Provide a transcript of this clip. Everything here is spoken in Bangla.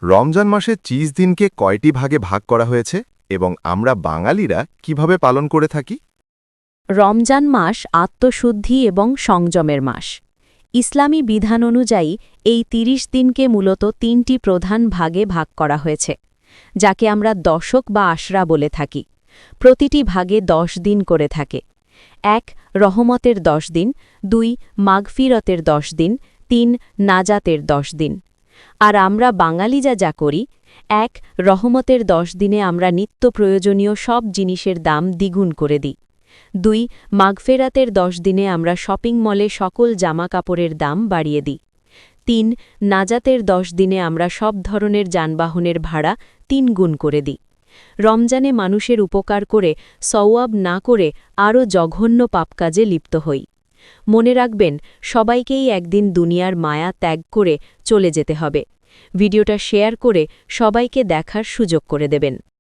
রমজান মাসে ৩০ দিনকে কয়টি ভাগে ভাগ করা হয়েছে এবং আমরা বাঙালিরা কিভাবে পালন করে থাকি? রমজান মাস আত্মশুদ্ধি এবং সংযমের মাস। ইসলামী বিধান অনুযায়ী এই ৩০ দিনকে মূলত ৩টি প্রধান ভাগে ভাগ করা হয়েছে, যাকে আমরা দশক বা আশরা বলে থাকি। প্রতিটি ভাগে ১০ দিন করে থাকে। ১ রহমতের ১০ দিন, ২ মাগফিরতের ১০ দিন, ৩ নাজাতের ১০ দিন। আর আমরা বাঙালি যা করি, ১ রহমতের ১০ দিনে আমরা নিত্য প্রয়োজনীয় সব জিনিসের দাম দ্বিগুণ করে দিই। ২ মাগফেরাতের ১০ দিনে আমরা শপিং মলে সকল জামাকাপড়ের দাম বাড়িয়ে দিই। ৩ নাজাতের ১০ দিনে আমরা সব ধরনের যানবাহনের ভাড়া ৩ গুণ করে দিই। রমজানে মানুষের উপকার করে সওয়াব না করে আরও জঘন্য পাপকাজে লিপ্ত হই। মনে রাখবেন, সবাইকেই একদিন দুনিয়ার মায়া ত্যাগ করে চলে যেতে হবে। ভিডিওটা শেয়ার করে সবাইকে দেখার সুযোগ করে দেবেন।